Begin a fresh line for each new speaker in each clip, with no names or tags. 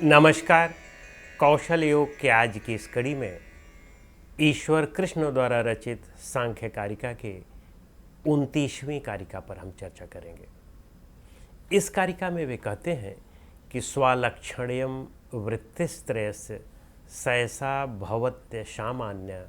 नमस्कार। कौशल योग के आज की इस कड़ी में ईश्वर कृष्ण द्वारा रचित सांख्य कारिका के 29वीं कारिका पर हम चर्चा करेंगे। इस कारिका में वे कहते हैं कि स्वालक्षण्यम वृत्तिस्त्रयस्य सहसा भवत्य सामान्य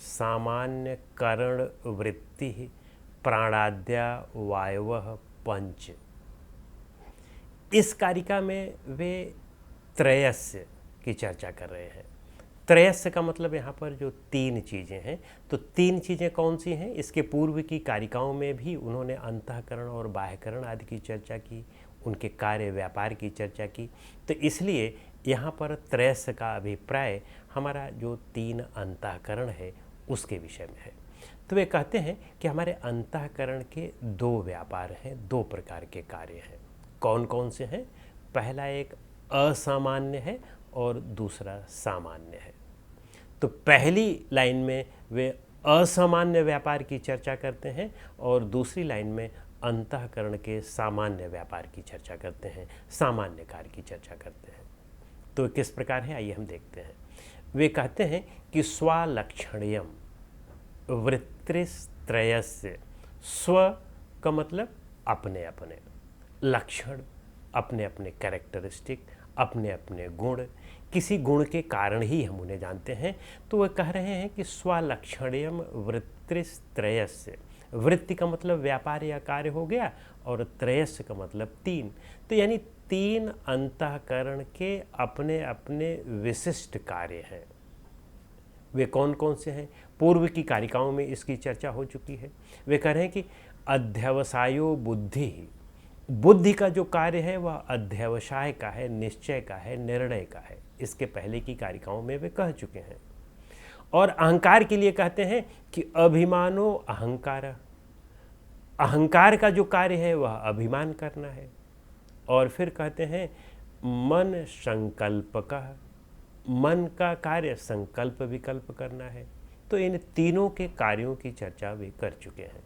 सामान्य करण वृत्ति प्राणाद्या वायवः पंच। इस कारिका में वे त्रयस्य की चर्चा कर रहे हैं। त्रयस्य का मतलब यहाँ पर जो तीन चीज़ें हैं, तो तीन चीज़ें कौन सी हैं? इसके पूर्व की कारिकाओं में भी उन्होंने अंतःकरण और बाह्यकरण आदि की चर्चा की, उनके कार्य व्यापार की चर्चा की। तो इसलिए यहाँ पर त्रयस्य का अभिप्राय हमारा जो तीन अंतःकरण है उसके विषय में है। तो वे कहते हैं कि हमारे अंतःकरण के दो व्यापार हैं, दो प्रकार के कार्य हैं। कौन कौन से हैं? पहला एक असामान्य है और दूसरा सामान्य है। तो पहली लाइन में वे असामान्य व्यापार की चर्चा करते हैं और दूसरी लाइन में अंतःकरण के सामान्य व्यापार की चर्चा करते हैं, सामान्य कार्य की चर्चा करते हैं। तो किस प्रकार है, आइए हम देखते हैं। वे कहते हैं कि स्वालक्षण्यम वृत्तिस्त्रयस्य, स्व का मतलब अपने अपने, लक्षण अपने अपने कैरेक्टरिस्टिक, अपने अपने गुण, किसी गुण के कारण ही हम उन्हें जानते हैं। तो वह कह रहे हैं कि स्वालक्षण्यम वृत्तिस्त्रयस्य, वृत्ति का मतलब व्यापार या कार्य हो गया और त्रयस्य का मतलब तीन। तो यानी तीन अंतःकरण के अपने अपने विशिष्ट कार्य हैं। वे कौन कौन से हैं? पूर्व की कारिकाओं में इसकी चर्चा हो चुकी है। वे कह रहे हैं कि अध्यवसायो बुद्धि, बुद्धि का जो कार्य है वह अध्यवसाय का है, निश्चय का है, निर्णय का है। इसके पहले की कारिकाओं में वे कह चुके हैं। और अहंकार के लिए कहते हैं कि अभिमानो अहंकार, अहंकार का जो कार्य है वह अभिमान करना है। और फिर कहते हैं मन संकल्प का, मन का कार्य संकल्प विकल्प करना है। तो इन तीनों के कार्यों की चर्चा वे कर चुके हैं।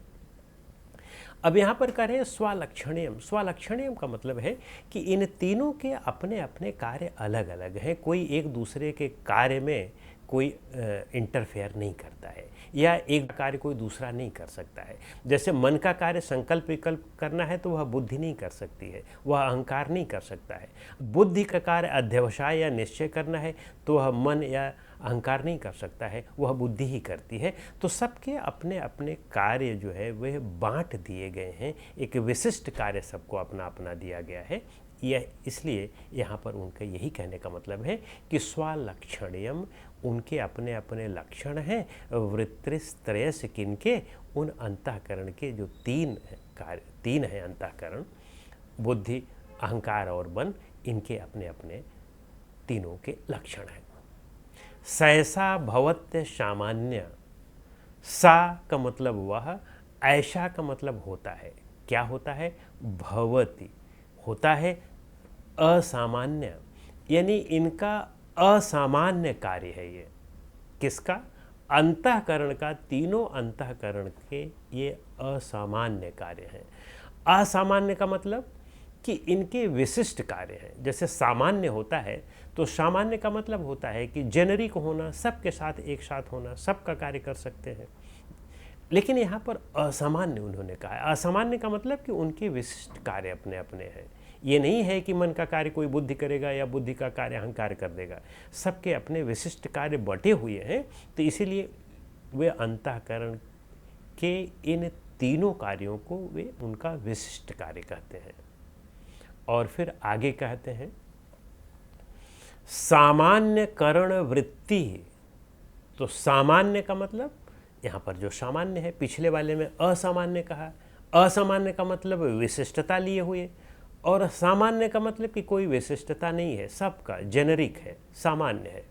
अब यहाँ पर कह रहे हैं स्वालक्षण्यम। स्वालक्षण्यम का मतलब है कि इन तीनों के अपने अपने कार्य अलग अलग हैं, कोई एक दूसरे के कार्य में कोई इंटरफेयर नहीं करता है, या एक कार्य कोई दूसरा नहीं कर सकता है। जैसे मन का कार्य संकल्प विकल्प करना है तो वह बुद्धि नहीं कर सकती है, वह अहंकार नहीं कर सकता है। बुद्धि का कार्य अध्यवसाय या निश्चय करना है तो वह मन या अहंकार नहीं कर सकता है, वह बुद्धि ही करती है। तो सबके अपने अपने कार्य जो है वह बांट दिए गए हैं, एक विशिष्ट कार्य सबको अपना अपना दिया गया है। यह इसलिए यहाँ पर उनका यही कहने का मतलब है कि स्वालक्षण्यम, उनके अपने अपने लक्षण हैं, वृत्तिस्त्रयस्य किनके, उन अंतःकरण के जो तीन कार्य, तीन हैं अंतःकरण, बुद्धि, अहंकार और मन, इनके अपने अपने तीनों के लक्षण हैं। सहसा भवत्य सामान्य, सा का मतलब वह, ऐसा का मतलब होता है। क्या होता है? भवति होता है असामान्य, यानी इनका असामान्य कार्य है। ये किसका? अंतःकरण का, तीनों अंतःकरण के ये असामान्य कार्य हैं। असामान्य का मतलब कि इनके विशिष्ट कार्य हैं। जैसे सामान्य होता है तो सामान्य का मतलब होता है कि जेनरिक होना, सबके साथ एक साथ होना, सबका कार्य कर सकते हैं। लेकिन यहाँ पर असामान्य उन्होंने कहा है। असामान्य का मतलब कि उनके विशिष्ट कार्य अपने अपने हैं। ये नहीं है कि मन का कार्य कोई बुद्धि करेगा या बुद्धि का कार्य अहंकार कर देगा, सबके अपने विशिष्ट कार्य बटे हुए हैं। तो इसीलिए वे अंतःकरण के इन तीनों कार्यों को वे उनका विशिष्ट कार्य कहते हैं। और फिर आगे कहते हैं सामान्य करण वृत्ति। तो सामान्य का मतलब यहाँ पर जो सामान्य है, पिछले वाले में असामान्य कहा। असामान्य का मतलब विशिष्टता लिए हुए, और सामान्य का मतलब कि कोई विशिष्टता नहीं है, सबका जेनरिक है, सामान्य है।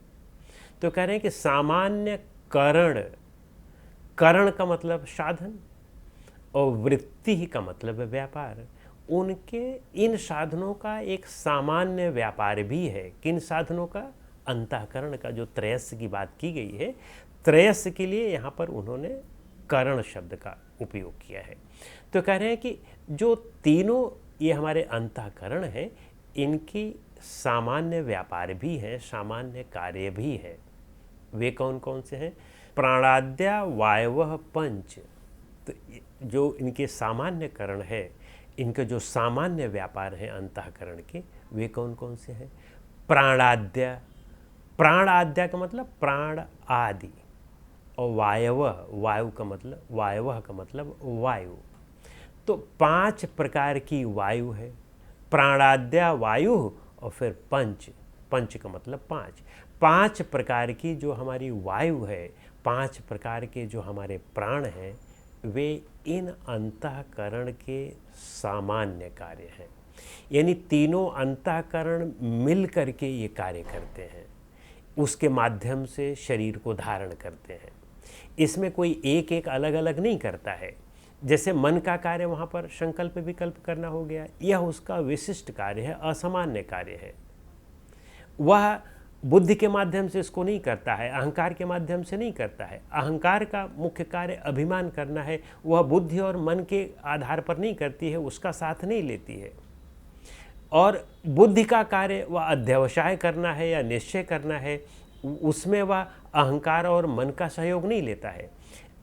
तो कह रहे हैं कि सामान्य करण, करण का मतलब साधन और वृत्ति ही का मतलब व्यापार। उनके इन साधनों का एक सामान्य व्यापार भी है। किन साधनों का? अंतःकरण का। जो त्रयस्य की बात की गई है, त्रयस्य के लिए यहाँ पर उन्होंने करण शब्द का उपयोग किया है। तो कह रहे हैं कि जो तीनों ये हमारे अंतःकरण हैं, इनकी सामान्य व्यापार भी हैं, सामान्य कार्य भी हैं। वे कौन कौन से हैं? प्राणाद्या वायवः पंच। तो जो इनके सामान्य करण है, इनके जो सामान्य व्यापार हैं अंतःकरण के, वे कौन कौन से हैं? प्राणाद्या, प्राण आद्या का मतलब प्राण आदि, और वायवः, वायु का मतलब, वायवः का मतलब वायु। तो 5 प्रकार की वायु है। प्राणाद्या वायु, और फिर पंच, पंच का मतलब 5, 5 प्रकार की जो हमारी वायु है, 5 प्रकार के जो हमारे प्राण हैं, वे इन अंतःकरण के सामान्य कार्य हैं। यानी तीनों अंतःकरण मिल करके ये कार्य करते हैं, उसके माध्यम से शरीर को धारण करते हैं। इसमें कोई एक एक अलग अलग नहीं करता है। जैसे मन का कार्य वहाँ पर संकल्प विकल्प करना हो गया, यह उसका विशिष्ट कार्य है, असामान्य कार्य है। वह बुद्धि के माध्यम से इसको नहीं करता है, अहंकार के माध्यम से नहीं करता है। अहंकार का मुख्य कार्य अभिमान करना है, वह बुद्धि और मन के आधार पर नहीं करती है, उसका साथ नहीं लेती है। और बुद्धि का कार्य वह अध्यवसाय करना है या निश्चय करना है, उसमें वह अहंकार और मन का सहयोग नहीं लेता है।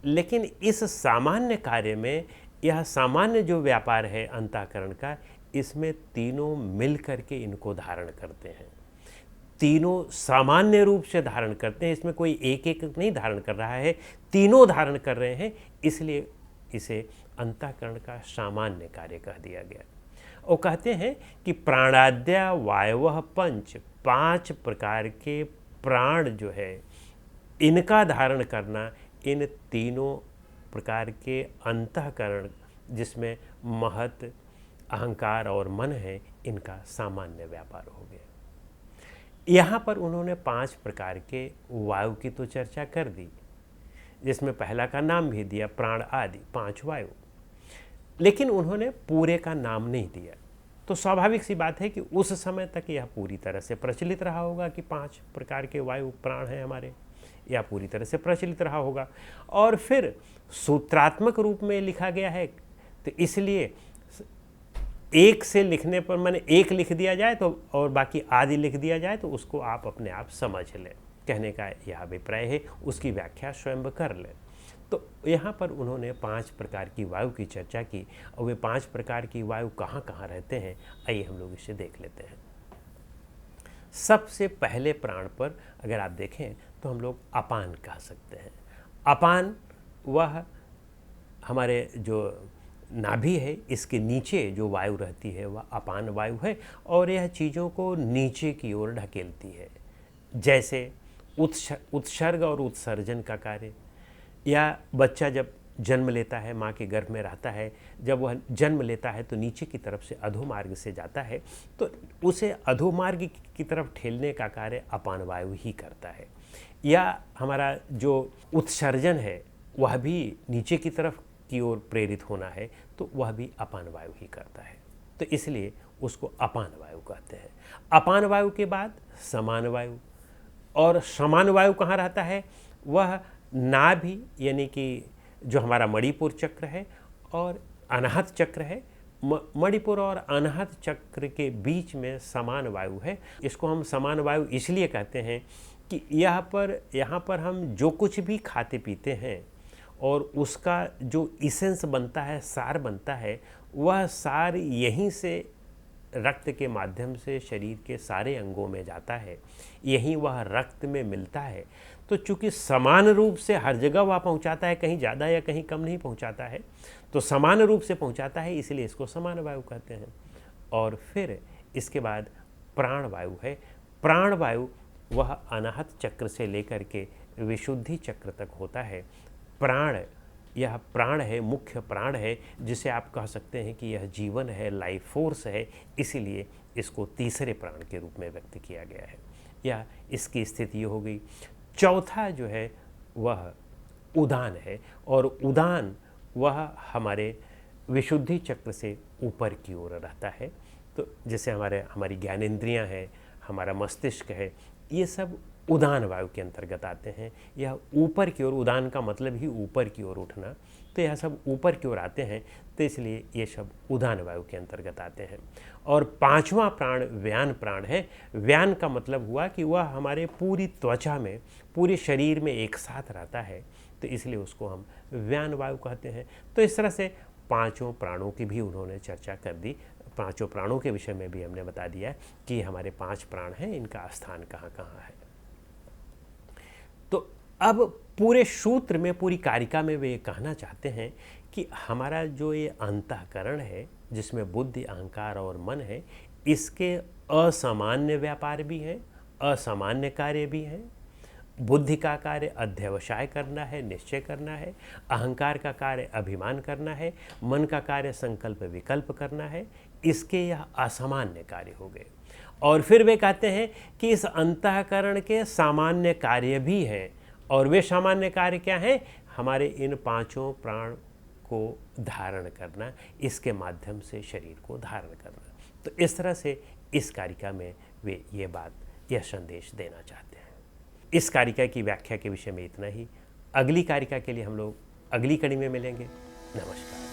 लेकिन इस सामान्य कार्य में, यह सामान्य जो व्यापार है अंतःकरण का, इसमें तीनों मिल करके इनको धारण करते हैं। तीनों सामान्य रूप से धारण करते हैं, इसमें कोई एक एक नहीं धारण कर रहा है, तीनों धारण कर रहे हैं, इसलिए इसे अंतःकरण का सामान्य कार्य कह दिया गया। और कहते हैं कि प्राणाद्या वायवः पंच, 5 प्रकार के प्राण जो है, इनका धारण करना इन तीनों प्रकार के अंतःकरण, जिसमें महत, अहंकार और मन है, इनका सामान्य व्यापार हो गया। यहाँ पर उन्होंने 5 प्रकार के वायु की तो चर्चा कर दी, जिसमें पहला का नाम भी दिया, प्राण आदि 5 वायु। लेकिन उन्होंने पूरे का नाम नहीं दिया। तो स्वाभाविक सी बात है कि उस समय तक यह पूरी तरह से प्रचलित रहा होगा कि 5 प्रकार के वायु प्राण हैं हमारे, या पूरी तरह से प्रचलित रहा होगा। और फिर सूत्रात्मक रूप में लिखा गया है, तो इसलिए एक से लिखने पर, मैंने एक लिख दिया जाए तो और बाकी आदि लिख दिया जाए तो उसको आप अपने आप समझ लें, कहने का यह अभिप्राय है। उसकी व्याख्या स्वयं कर लें। तो यहाँ पर उन्होंने 5 प्रकार की वायु की चर्चा की, और वे 5 प्रकार की वायु कहाँ कहाँ रहते हैं, आइए हम लोग इसे देख लेते हैं। सबसे पहले प्राण पर अगर आप देखें तो हम लोग अपान कह सकते हैं। अपान वह हमारे जो नाभि है, इसके नीचे जो वायु रहती है वह अपान वायु है, और यह चीज़ों को नीचे की ओर ढकेलती है। जैसे उत्सर्ग और उत्सर्जन का कार्य, या बच्चा जब जन्म लेता है, माँ के गर्भ में रहता है, जब वह जन्म लेता है तो नीचे की तरफ से अधोमार्ग से जाता है, तो उसे अधोमार्ग की तरफ ठेलने का कार्य अपान वायु ही करता है। या हमारा जो उत्सर्जन है वह भी नीचे की तरफ की ओर प्रेरित होना है, तो वह भी अपान वायु ही करता है। तो इसलिए उसको अपान वायु कहते हैं। अपान वायु के बाद समान वायु, और समान वायु कहाँ रहता है? वह नाभि, यानी कि जो हमारा मणिपुर चक्र है और अनाहत चक्र है, मणिपुर और अनाहत चक्र के बीच में समान वायु है। इसको हम समान वायु इसलिए कहते हैं कि यहाँ पर हम जो कुछ भी खाते पीते हैं और उसका जो इसेंस बनता है, सार बनता है, वह सार यहीं से रक्त के माध्यम से शरीर के सारे अंगों में जाता है, यहीं वह रक्त में मिलता है। तो चूँकि समान रूप से हर जगह वह पहुंचाता है, कहीं ज़्यादा या कहीं कम नहीं पहुंचाता है, तो समान रूप से पहुंचाता है, इसलिए इसको समान वायु कहते हैं। और फिर इसके बाद प्राण वायु है। प्राण वायु वह अनाहत चक्र से लेकर के विशुद्धि चक्र तक होता है। प्राण, यह प्राण है, मुख्य प्राण है, जिसे आप कह सकते हैं कि यह जीवन है, लाइफ फोर्स है, इसीलिए इसको तीसरे प्राण के रूप में व्यक्त किया गया है। यह इसकी स्थिति हो गई। चौथा जो है वह उदान है, और उदान वह हमारे विशुद्धि चक्र से ऊपर की ओर रहता है। तो जैसे हमारी ज्ञानेंद्रियां हैं, हमारा मस्तिष्क है, ये सब उदान वायु के अंतर्गत आते हैं। यह ऊपर की ओर, उदान का मतलब ही ऊपर की ओर उठना, तो यह सब ऊपर की ओर आते हैं, तो इसलिए ये सब उदान वायु के अंतर्गत आते हैं। और पांचवा प्राण व्यान प्राण है। व्यान का मतलब हुआ कि वह हमारे पूरी त्वचा में, पूरे शरीर में एक साथ रहता है, तो इसलिए उसको हम व्यान वायु कहते हैं। तो इस तरह से पांचों प्राणों की भी उन्होंने चर्चा कर दी। पांचों प्राणों के विषय में भी हमने बता दिया कि हमारे 5 प्राण हैं, इनका स्थान कहाँ कहाँ है। तो अब पूरे सूत्र में, पूरी कारिका में वे ये कहना चाहते हैं कि हमारा जो ये अंतःकरण है, जिसमें बुद्धि, अहंकार और मन है, इसके असामान्य व्यापार भी हैं, असामान्य कार्य भी हैं। बुद्धि का कार्य अध्यवसाय करना है, निश्चय करना है। अहंकार का कार्य अभिमान करना है। मन का कार्य संकल्प विकल्प करना है। इसके यह असामान्य कार्य हो गए। और फिर वे कहते हैं कि इस अंतःकरण के सामान्य कार्य भी हैं, और वे सामान्य कार्य क्या हैं? हमारे इन पांचों प्राण को धारण करना, इसके माध्यम से शरीर को धारण करना। तो इस तरह से इस कारिका में वे ये बात, यह संदेश देना चाहते हैं। इस कारिका की व्याख्या के विषय में इतना ही। अगली कारिका के लिए हम लोग अगली कड़ी में मिलेंगे। नमस्कार।